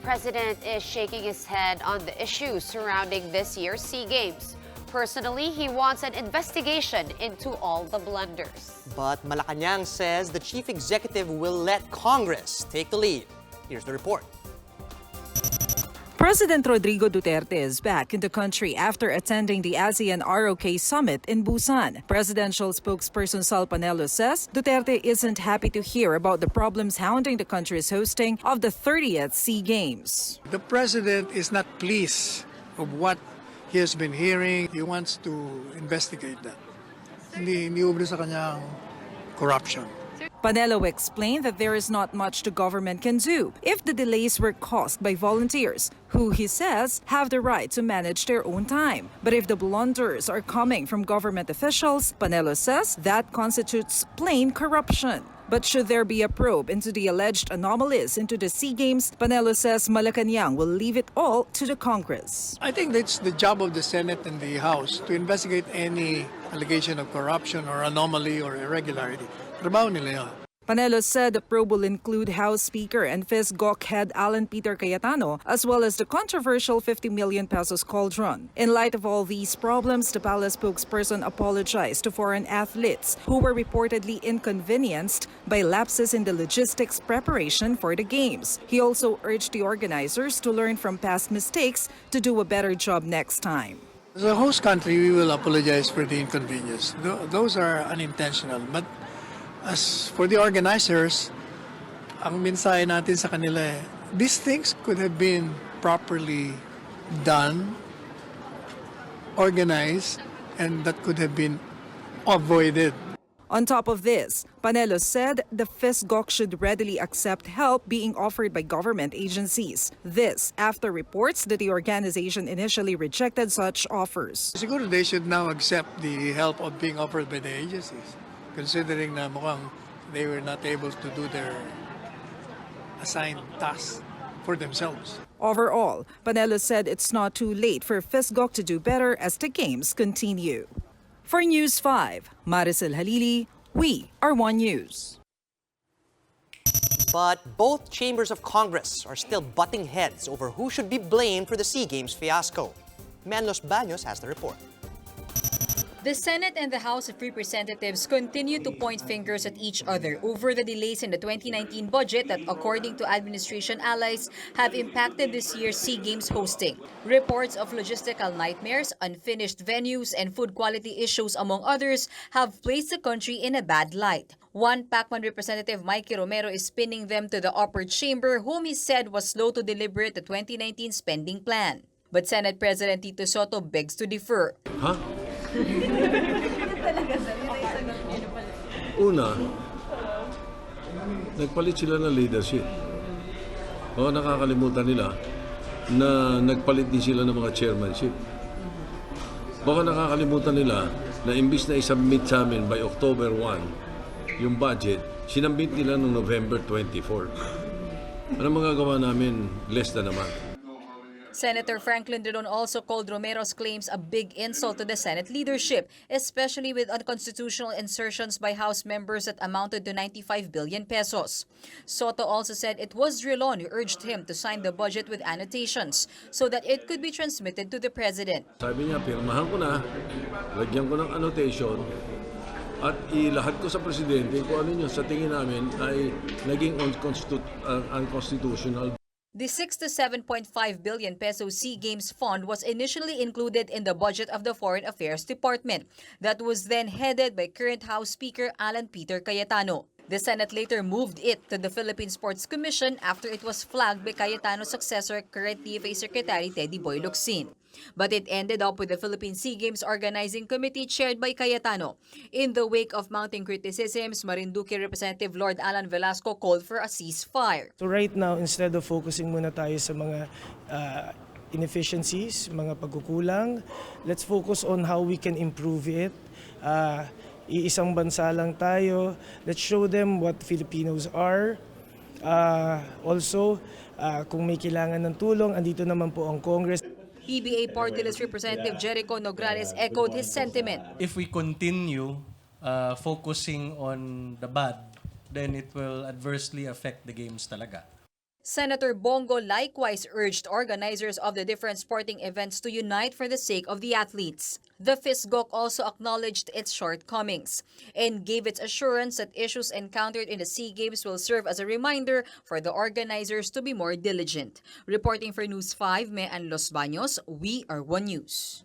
president is shaking his head on the issues surrounding this year's SEA Games. Personally, he wants an investigation into all the blunders. But Malacanang says the chief executive will let Congress take the lead. Here's the report. President Rodrigo Duterte is back in the country after attending the ASEAN ROK summit in Busan. Presidential spokesperson Sal Panelo says Duterte isn't happy to hear about the problems hounding the country's hosting of the 30th SEA Games. The president is not pleased of what he has been hearing. He wants to investigate that. Hindi ubra sa kanyang corruption. Panelo explained that there is not much the government can do if the delays were caused by volunteers, who he says have the right to manage their own time. But if the blunders are coming from government officials, Panelo says that constitutes plain corruption. But should there be a probe into the alleged anomalies into the SEA Games, Panelo says Malacanang will leave it all to the Congress. I think that's the job of the Senate and the House to investigate any allegation of corruption or anomaly or irregularity. Trabaho nila yun. Panelo said the probe will include House Speaker and FISGOC head Alan Peter Cayetano, as well as the controversial 50 million pesos cauldron. In light of all these problems, the palace spokesperson apologized to foreign athletes who were reportedly inconvenienced by lapses in the logistics preparation for the games. He also urged the organizers to learn from past mistakes to do a better job next time. As a host country, we will apologize for the inconvenience. Those are unintentional. But as for the organizers, ang mensahe natin sa kanila, these things could have been properly done, organized, and that could have been avoided. On top of this, Panelo said the FISGOC should readily accept help being offered by government agencies. This after reports that the organization initially rejected such offers. Siguro they should now accept the help of being offered by the agencies, considering na mukhang they were not able to do their assigned tasks for themselves. Overall, Panelo said it's not too late for FISGOC to do better as the games continue. For News 5, Maricel Halili, we are One News. But both chambers of Congress are still butting heads over who should be blamed for the SEA Games fiasco. Manlos Baños has the report. The Senate and the House of Representatives continue to point fingers at each other over the delays in the 2019 budget that, according to administration allies, have impacted this year's SEA Games hosting. Reports of logistical nightmares, unfinished venues, and food quality issues, among others, have placed the country in a bad light. One Pacman representative, Mikey Romero, is pinning them to the upper chamber, whom he said was slow to deliberate the 2019 spending plan. But Senate President Tito Soto begs to differ. Huh? Una, nagpalit sila ng leadership. O nakakalimutan nila na nagpalit din sila ng mga chairmanship. Baka nakakalimutan nila na imbis na isubmit sa amin by October 1 yung budget, sinambit nila noong November 24. Ano magagawa namin? Less than a month. Senator Franklin Drilon also called Romero's claims a big insult to the Senate leadership, especially with unconstitutional insertions by House members that amounted to 95 billion pesos. Soto also said it was Drilon who urged him to sign the budget with annotations so that it could be transmitted to the president. Sabi niya, pirmahan ko na, lagyan ko ng annotation, at ilahad ko sa presidente kung ano niya sa tingin namin ay naging unconstitutional. The 6 to 7.5 billion peso SEA Games fund was initially included in the budget of the Foreign Affairs Department that was then headed by current House Speaker Alan Peter Cayetano. The Senate later moved it to the Philippine Sports Commission after it was flagged by Cayetano's successor, current DFA Secretary Teddy Boy Locsin. But it ended up with the Philippine SEA Games Organizing Committee chaired by Cayetano. In the wake of mounting criticisms, Marinduque Representative Lord Alan Velasco called for a ceasefire. So right now, instead of focusing muna tayo sa mga inefficiencies, mga pagkukulang, let's focus on how we can improve it. Iisang bansa lang tayo. Let's show them what Filipinos are. Also, kung may kailangan ng tulong, andito naman po ang Congress. PBA Party List Representative Jericho Nograles echoed his sentiment. If we continue focusing on the bad, then it will adversely affect the games talaga. Senator Bongo likewise urged organizers of the different sporting events to unite for the sake of the athletes. The FISGOC also acknowledged its shortcomings and gave its assurance that issues encountered in the SEA Games will serve as a reminder for the organizers to be more diligent. Reporting for News 5, Mean Los Baños, we are One News.